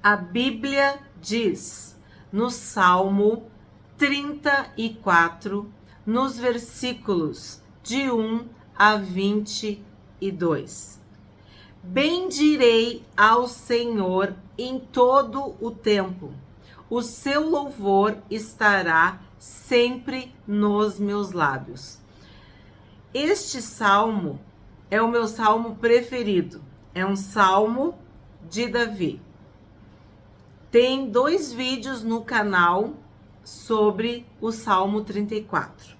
A Bíblia diz no Salmo 34, nos versículos de 1 a 22. Bendirei ao Senhor em todo o tempo. O seu louvor estará sempre nos meus lábios. Este salmo é o meu salmo preferido. É um salmo de Davi. Tem 2 vídeos no canal sobre o Salmo 34.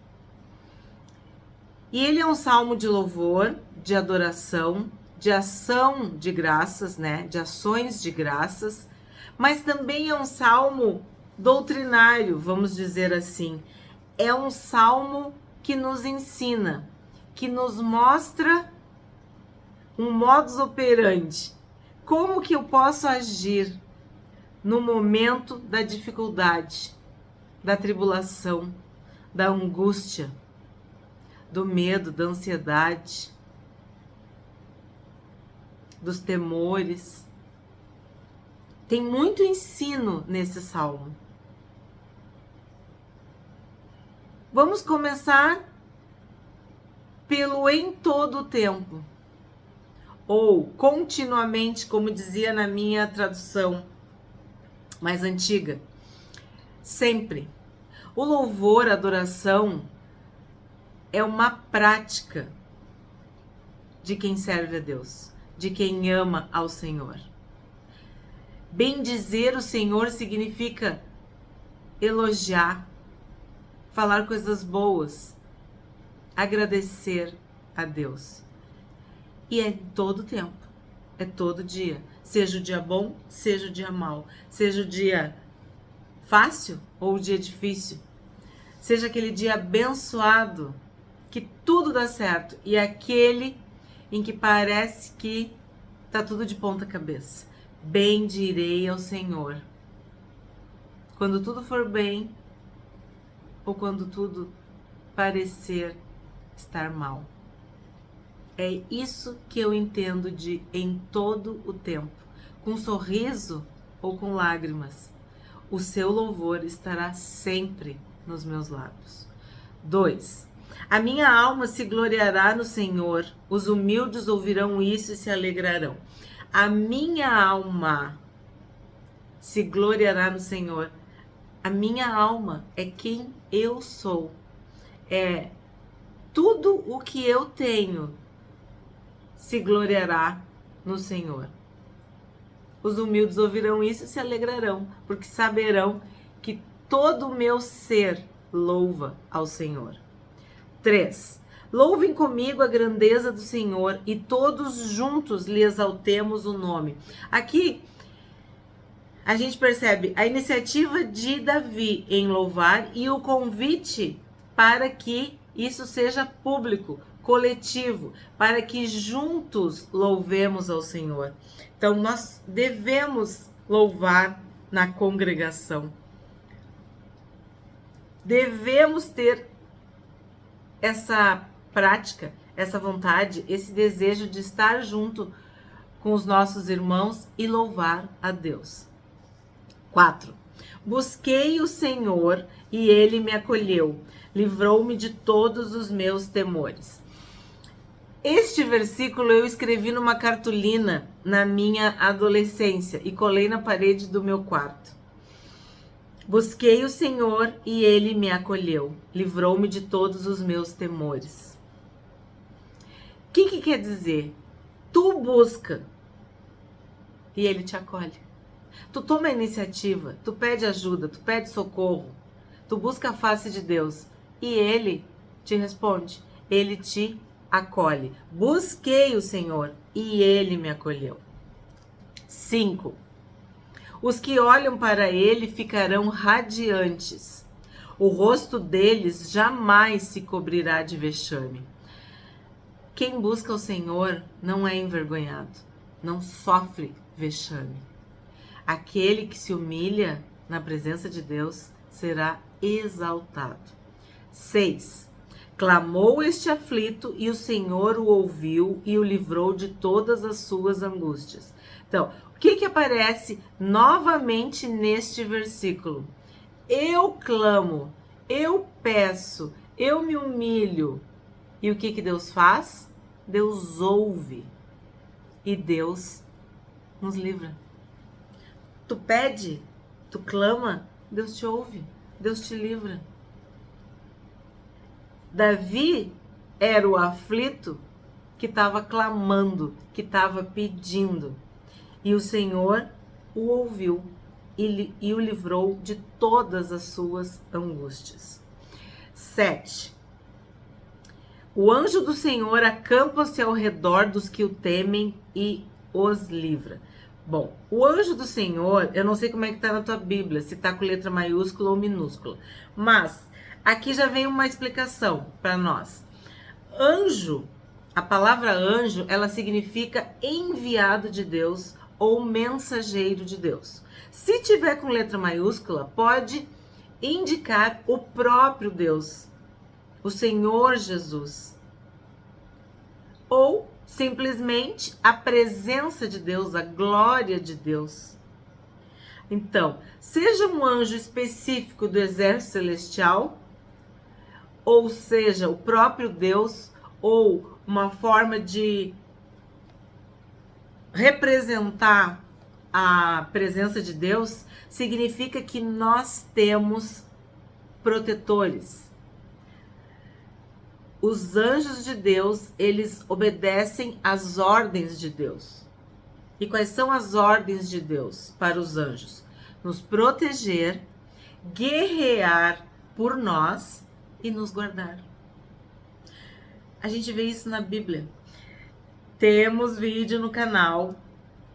E ele é um salmo de louvor, de adoração, de ação de graças, né? De ações de graças, mas também é um salmo doutrinário, vamos dizer assim. É um salmo que nos ensina, que nos mostra um modus operandi. Como que eu posso agir no momento da dificuldade, da tribulação, da angústia, do medo, da ansiedade, dos temores. Tem muito ensino nesse salmo. Vamos começar pelo em todo o tempo, ou continuamente, como dizia na minha tradução mais antiga, sempre. O louvor, a adoração, é uma prática de quem serve a Deus, de quem ama ao Senhor. Bendizer o Senhor significa elogiar, falar coisas boas, agradecer a Deus. E é todo tempo, é todo dia. Seja o dia bom, seja o dia mau. Seja o dia fácil ou o dia difícil. Seja aquele dia abençoado, que tudo dá certo. E aquele em que parece que tá tudo de ponta cabeça. Bendirei ao Senhor. Quando tudo for bem, ou quando tudo parecer estar mal. É isso que eu entendo de em todo o tempo. Com sorriso ou com lágrimas. O seu louvor estará sempre nos meus lábios. 2. A minha alma se gloriará no Senhor. Os humildes ouvirão isso e se alegrarão. A minha alma se gloriará no Senhor. A minha alma é quem eu sou. É tudo o que eu tenho se gloriará no Senhor. Os humildes ouvirão isso e se alegrarão, porque saberão que todo o meu ser louva ao Senhor. 3. Louvem comigo a grandeza do Senhor e todos juntos lhe exaltemos o nome. Aqui a gente percebe a iniciativa de Davi em louvar e o convite para que isso seja público, coletivo, para que juntos louvemos ao Senhor. Então, nós devemos louvar na congregação. Devemos ter essa prática, essa vontade, esse desejo de estar junto com os nossos irmãos e louvar a Deus. 4. Busquei o Senhor e ele me acolheu, livrou-me de todos os meus temores. Este versículo eu escrevi numa cartolina na minha adolescência e colei na parede do meu quarto. Busquei o Senhor e ele me acolheu, livrou-me de todos os meus temores. O que quer dizer? Tu busca e ele te acolhe. Tu toma a iniciativa, tu pede ajuda, tu pede socorro, tu busca a face de Deus e ele te responde, ele te acolhe. Busquei o Senhor e ele me acolheu. 5. Os que olham para ele ficarão radiantes. O rosto deles jamais se cobrirá de vexame. Quem busca o Senhor não é envergonhado, não sofre vexame. Aquele que se humilha na presença de Deus será exaltado. 6. Clamou este aflito e o Senhor o ouviu e o livrou de todas as suas angústias. Então, o que aparece novamente neste versículo? Eu clamo, eu peço, eu me humilho. E o que Deus faz? Deus ouve. E Deus nos livra. Tu pede, tu clama, Deus te ouve, Deus te livra. Davi era o aflito que estava clamando, que estava pedindo. E o Senhor o ouviu e o livrou de todas as suas angústias. 7. O anjo do Senhor acampa-se ao redor dos que o temem e os livra. Bom, o anjo do Senhor, eu não sei como é que tá na tua Bíblia, se tá com letra maiúscula ou minúscula, mas aqui já vem uma explicação para nós. Anjo, a palavra anjo, ela significa enviado de Deus ou mensageiro de Deus. Se tiver com letra maiúscula, pode indicar o próprio Deus, o Senhor Jesus, ou simplesmente a presença de Deus, a glória de Deus. Então, seja um anjo específico do exército celestial, ou seja, o próprio Deus, ou uma forma de representar a presença de Deus, significa que nós temos protetores. Os anjos de Deus, eles obedecem às ordens de Deus. E quais são as ordens de Deus para os anjos? Nos proteger, guerrear por nós e nos guardar. A gente vê isso na Bíblia. Temos vídeo no canal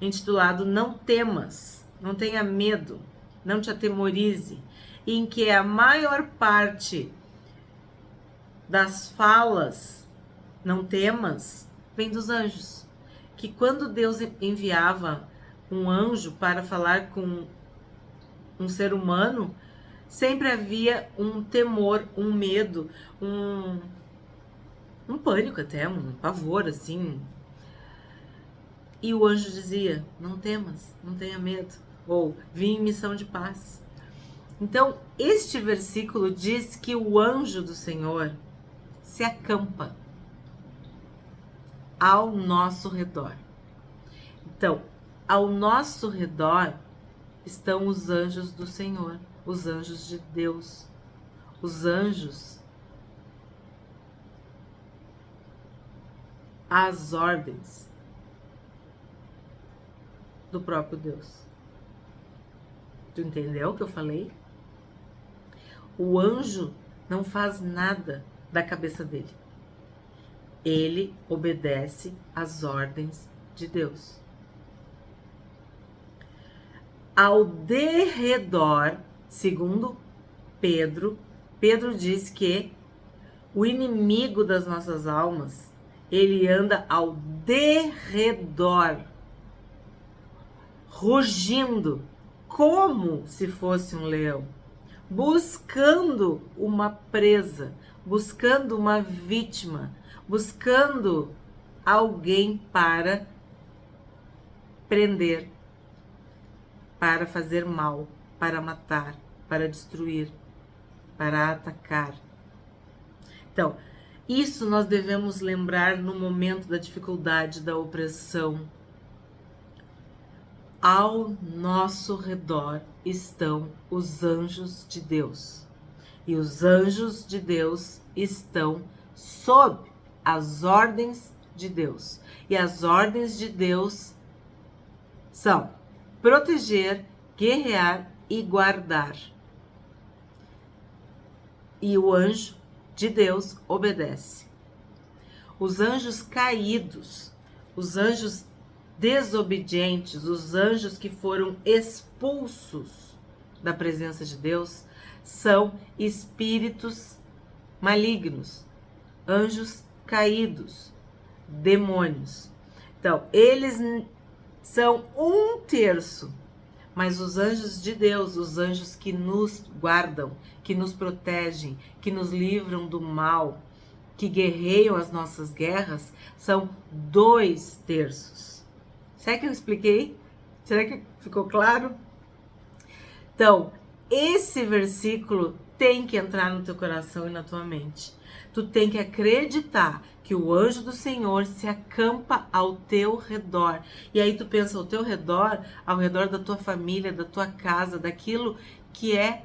intitulado Não Temas, não tenha medo, não te atemorize, em que a maior parte das falas, não temas, vem dos anjos. Que quando Deus enviava um anjo para falar com um ser humano, sempre havia um temor, um medo, um pânico até, um pavor, assim. E o anjo dizia, não temas, não tenha medo, ou vim em missão de paz. Então, este versículo diz que o anjo do Senhor se acampa ao nosso redor. Então, ao nosso redor estão os anjos do Senhor, os anjos de Deus, os anjos às ordens do próprio Deus. Tu entendeu o que eu falei? O anjo não faz nada da cabeça dele. Ele obedece às ordens de Deus. Ao derredor, segundo Pedro diz que o inimigo das nossas almas, ele anda ao derredor, rugindo como se fosse um leão, buscando uma presa, buscando uma vítima, buscando alguém para prender, para fazer mal, para matar, para destruir, para atacar. Então, isso nós devemos lembrar no momento da dificuldade, da opressão. Ao nosso redor estão os anjos de Deus. E os anjos de Deus estão sob as ordens de Deus. E as ordens de Deus são proteger, guerrear e guardar. E o anjo de Deus obedece. Os anjos caídos, os anjos desobedientes, os anjos que foram expulsos da presença de Deus, são espíritos malignos, anjos caídos, demônios. Então, eles são 1/3, mas os anjos de Deus, os anjos que nos guardam, que nos protegem, que nos livram do mal, que guerreiam as nossas guerras, são 2/3. Será que eu expliquei? Será que ficou claro? Então, esse versículo tem que entrar no teu coração e na tua mente. Tu tem que acreditar que o anjo do Senhor se acampa ao teu redor. E aí tu pensa ao teu redor, ao redor da tua família, da tua casa, daquilo que é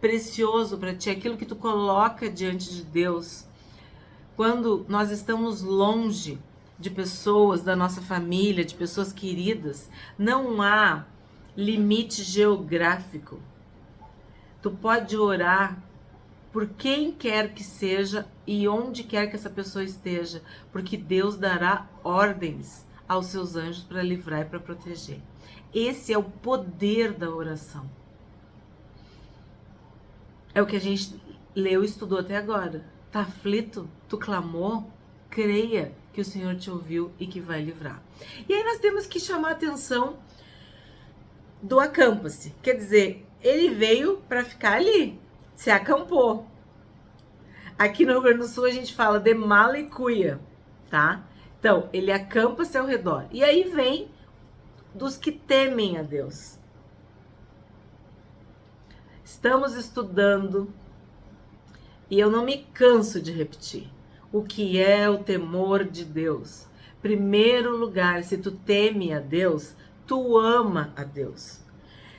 precioso para ti, aquilo que tu coloca diante de Deus. Quando nós estamos longe de pessoas da nossa família, de pessoas queridas, não há limite geográfico. Tu pode orar por quem quer que seja e onde quer que essa pessoa esteja, porque Deus dará ordens aos seus anjos para livrar e para proteger. Esse é o poder da oração. É o que a gente leu e estudou até agora. Tá aflito? Tu clamou? Creia que o Senhor te ouviu e que vai livrar. E aí nós temos que chamar a atenção do acampa-se. Quer dizer, ele veio para ficar ali, se acampou. Aqui no Rio Grande do Sul a gente fala de mala e cuia, tá? Então, ele acampa-se ao redor. E aí vem dos que temem a Deus. Estamos estudando, e eu não me canso de repetir, o que é o temor de Deus. Primeiro lugar, se tu teme a Deus, tu ama a Deus.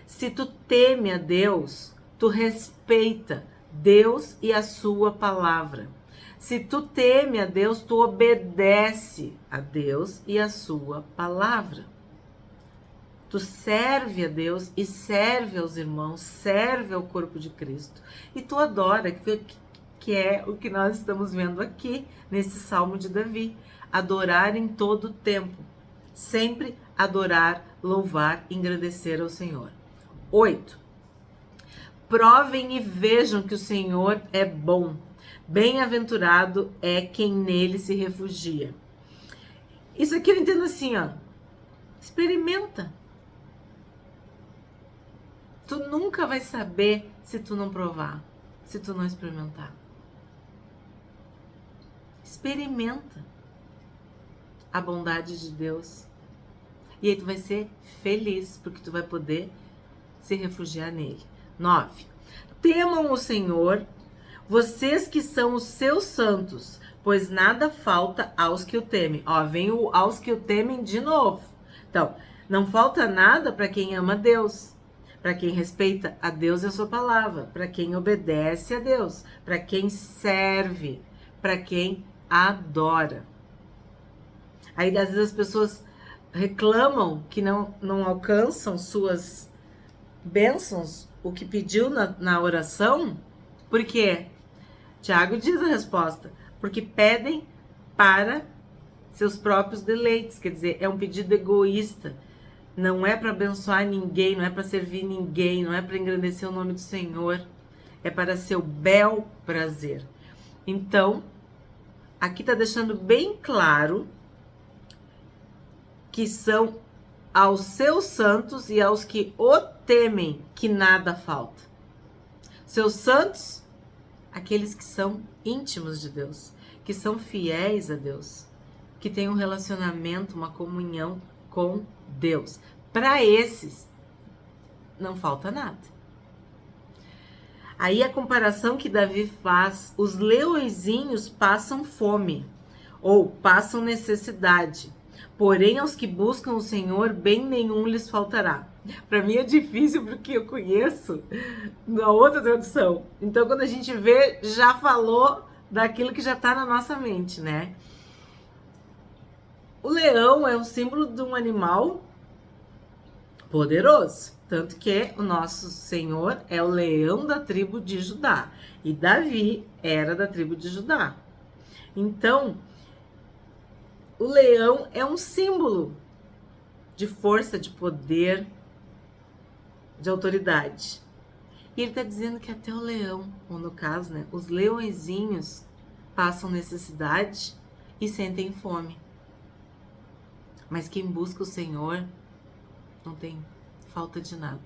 Se tu teme a Deus, tu respeita Deus e a sua palavra. Se tu teme a Deus, tu obedece a Deus e a sua palavra. Tu serve a Deus e serve aos irmãos, serve ao corpo de Cristo. E tu adora, que é o que nós estamos vendo aqui nesse Salmo de Davi. Adorar em todo tempo. Sempre adorar, louvar, engrandecer ao Senhor. 8. Provem e vejam que o Senhor é bom. Bem-aventurado é quem nele se refugia. Isso aqui eu entendo assim, ó. Experimenta. Tu nunca vai saber se tu não provar, se tu não experimentar. Experimenta a bondade de Deus. E aí tu vai ser feliz, porque tu vai poder se refugiar nele. 9. Temam o Senhor, vocês que são os seus santos, pois nada falta aos que o temem. Ó, vem o aos que o temem de novo. Então, não falta nada para quem ama Deus, para quem respeita a Deus e a sua palavra, para quem obedece a Deus, para quem serve, para quem adora. Aí, às vezes, as pessoas reclamam que não alcançam suas bênçãos, o que pediu na oração. Por quê? Tiago diz a resposta. Porque pedem para seus próprios deleites. Quer dizer, é um pedido egoísta. Não é para abençoar ninguém, não é para servir ninguém, não é para engrandecer o nome do Senhor. É para seu bel prazer. Então, aqui está deixando bem claro que são aos seus santos e aos que o temem que nada falta. Seus santos, aqueles que são íntimos de Deus, que são fiéis a Deus, que têm um relacionamento, uma comunhão com Deus. Para esses, não falta nada. Aí a comparação que Davi faz, os leõezinhos passam fome, ou passam necessidade, porém aos que buscam o Senhor, bem nenhum lhes faltará. Para mim é difícil porque eu conheço na outra tradução. Então quando a gente vê, já falou daquilo que já está na nossa mente, né? O leão é um símbolo de um animal poderoso, tanto que o nosso Senhor é o leão da tribo de Judá, e Davi era da tribo de Judá. Então, o leão é um símbolo de força, de poder, de autoridade. E ele está dizendo que até o leão, ou no caso, né, os leõezinhos passam necessidade e sentem fome. Mas quem busca o Senhor não tem falta de nada.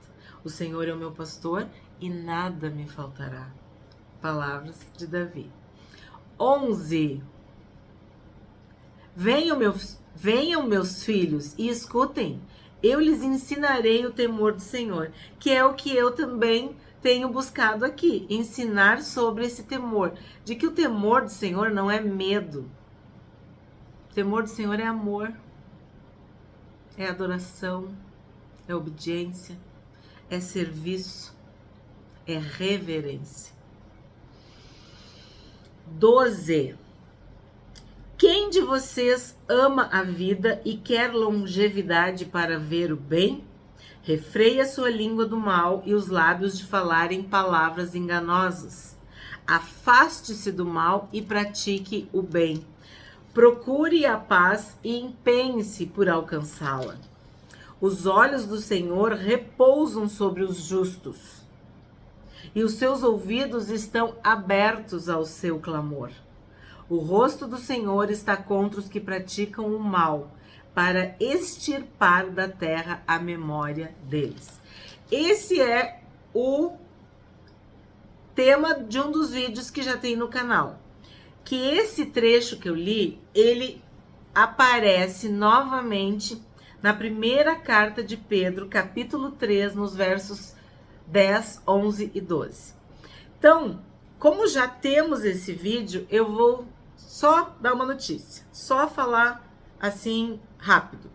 O Senhor é o meu pastor e nada me faltará. Palavras de Davi. 11. Venham meus filhos e escutem. Eu lhes ensinarei o temor do Senhor, que é o que eu também tenho buscado aqui, ensinar sobre esse temor, de que o temor do Senhor não é medo. O temor do Senhor é amor, é adoração, é obediência, é serviço, é reverência. 12. Quem de vocês ama a vida e quer longevidade para ver o bem? Refreia sua língua do mal e os lábios de falarem palavras enganosas. Afaste-se do mal e pratique o bem. Procure a paz e empenhe-se por alcançá-la. Os olhos do Senhor repousam sobre os justos, e os seus ouvidos estão abertos ao seu clamor. O rosto do Senhor está contra os que praticam o mal, para extirpar da terra a memória deles. Esse é o tema de um dos vídeos que já tem no canal. Que esse trecho que eu li, ele aparece novamente na primeira carta de Pedro, capítulo 3, nos versos 10, 11 e 12. Então, como já temos esse vídeo, eu vou só dar uma notícia, só falar assim rápido,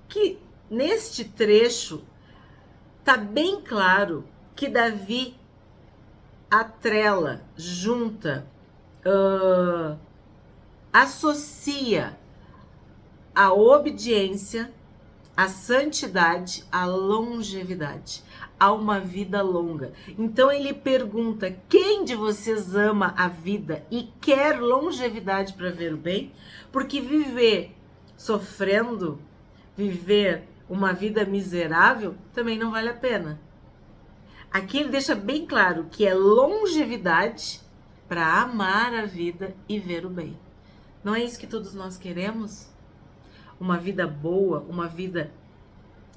que neste trecho tá bem claro que Davi atrela, junta, associa a obediência, a santidade, a longevidade, a uma vida longa. Então ele pergunta: quem de vocês ama a vida e quer longevidade para ver o bem? Porque viver sofrendo, viver uma vida miserável, também não vale a pena. Aqui ele deixa bem claro que é longevidade para amar a vida e ver o bem. Não é isso que todos nós queremos? Uma vida boa, uma vida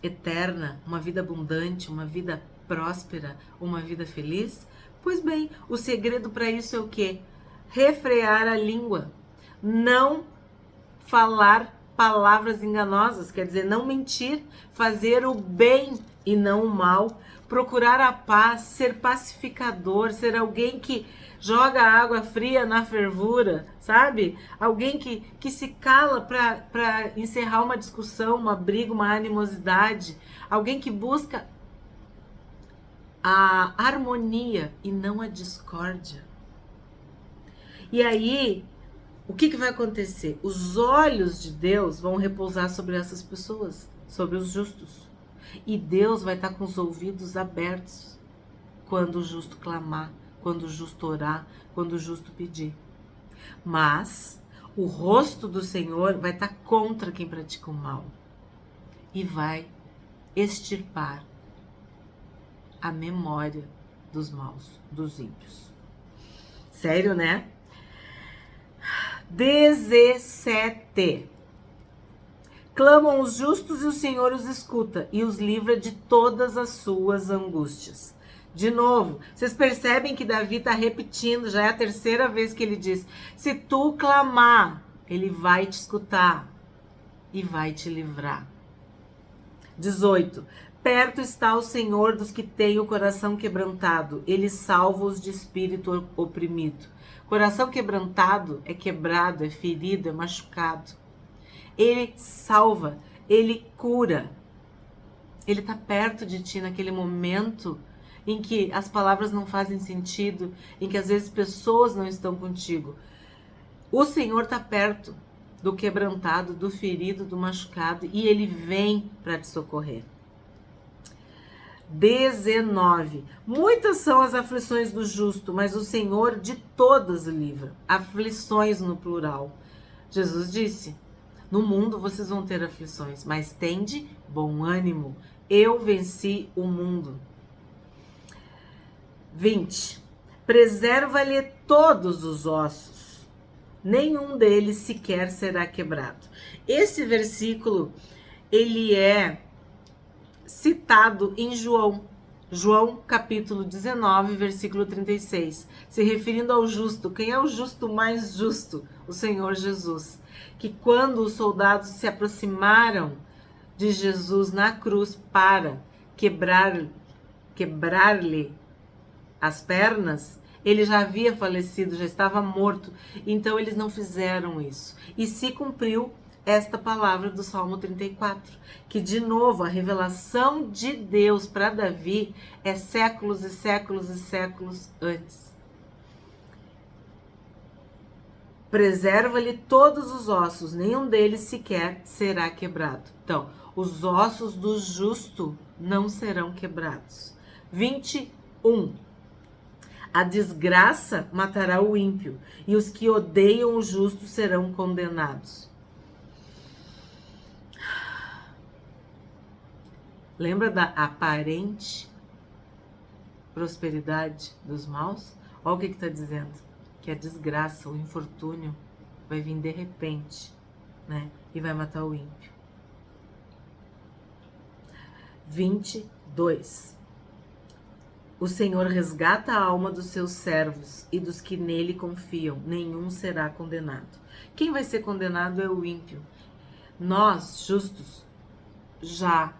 eterna, uma vida abundante, uma vida próspera, uma vida feliz? Pois bem, o segredo para isso é o quê? Refrear a língua, não falar palavras enganosas, quer dizer, não mentir, fazer o bem e não o mal, procurar a paz, ser pacificador, ser alguém que joga água fria na fervura, sabe? Alguém que se cala para encerrar uma discussão, uma briga, uma animosidade. Alguém que busca a harmonia e não a discórdia. E aí, o que vai acontecer? Os olhos de Deus vão repousar sobre essas pessoas, sobre os justos. E Deus vai estar com os ouvidos abertos quando o justo clamar, quando o justo orar, quando o justo pedir. Mas o rosto do Senhor vai estar contra quem pratica o mal e vai extirpar a memória dos maus, dos ímpios. Sério, né? 17. Clamam os justos e o Senhor os escuta e os livra de todas as suas angústias. De novo, vocês percebem que Davi está repetindo, já é a terceira vez que ele diz: se tu clamar, ele vai te escutar e vai te livrar. 18. Perto está o Senhor dos que têm o coração quebrantado, ele salva os de espírito oprimido. Coração quebrantado é quebrado, é ferido, é machucado. Ele salva, ele cura. Ele está perto de ti naquele momento em que as palavras não fazem sentido, em que às vezes pessoas não estão contigo. O Senhor está perto do quebrantado, do ferido, do machucado, e ele vem para te socorrer. 19. Muitas são as aflições do justo, mas o Senhor de todas o livra. Aflições no plural. Jesus disse: no mundo vocês vão ter aflições, mas tende bom ânimo. Eu venci o mundo. 20. Preserva-lhe todos os ossos, nenhum deles sequer será quebrado. Esse versículo, ele é citado em João capítulo 19, versículo 36, se referindo ao justo. Quem é o justo mais justo? O Senhor Jesus. Que quando os soldados se aproximaram de Jesus na cruz para quebrar-lhe as pernas, ele já havia falecido, já estava morto. Então eles não fizeram isso. E se cumpriu esta palavra do Salmo 34, que de novo a revelação de Deus para Davi é séculos e séculos e séculos antes. Preserva-lhe todos os ossos, nenhum deles sequer será quebrado. Então, os ossos do justo não serão quebrados. 21. A desgraça matará o ímpio, e os que odeiam o justo serão condenados. Lembra da aparente prosperidade dos maus? Olha o que está dizendo. Que a desgraça, o infortúnio vai vir de repente, né? E vai matar o ímpio. 22. O Senhor resgata a alma dos seus servos e dos que nele confiam, nenhum será condenado. Quem vai ser condenado é o ímpio. Nós, justos, já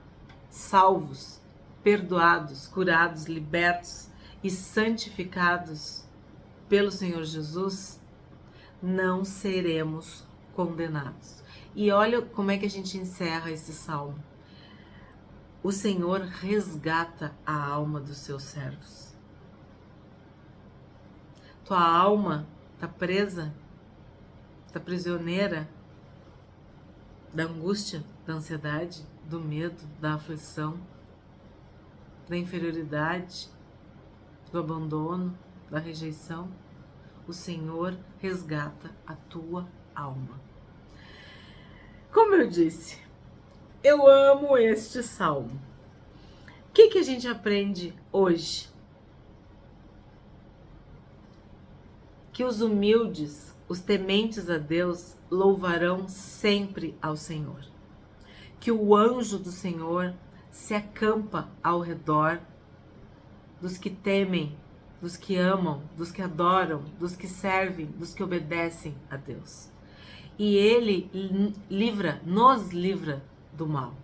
salvos, perdoados, curados, libertos e santificados pelo Senhor Jesus, não seremos condenados. E olha como é que a gente encerra esse salmo. O Senhor resgata a alma dos seus servos. Tua alma está presa, está prisioneira da angústia, da ansiedade, do medo, da aflição, da inferioridade, do abandono, da rejeição. O Senhor resgata a tua alma. Como eu disse, eu amo este salmo. O que a gente aprende hoje? Que os humildes, os tementes a Deus, louvarão sempre ao Senhor. Que o anjo do Senhor se acampa ao redor dos que temem, dos que amam, dos que adoram, dos que servem, dos que obedecem a Deus. E Ele nos livra do mal.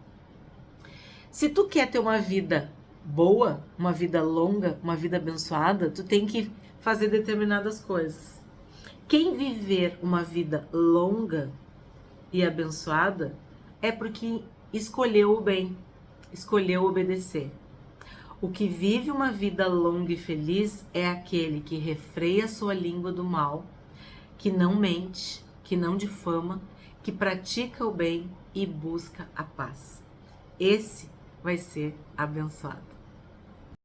Se tu quer ter uma vida boa, uma vida longa, uma vida abençoada, tu tem que fazer determinadas coisas. Quem viver uma vida longa e abençoada é porque escolheu o bem, escolheu obedecer. O que vive uma vida longa e feliz é aquele que refreia sua língua do mal, que não mente, que não difama, que pratica o bem e busca a paz. Esse vai ser abençoado.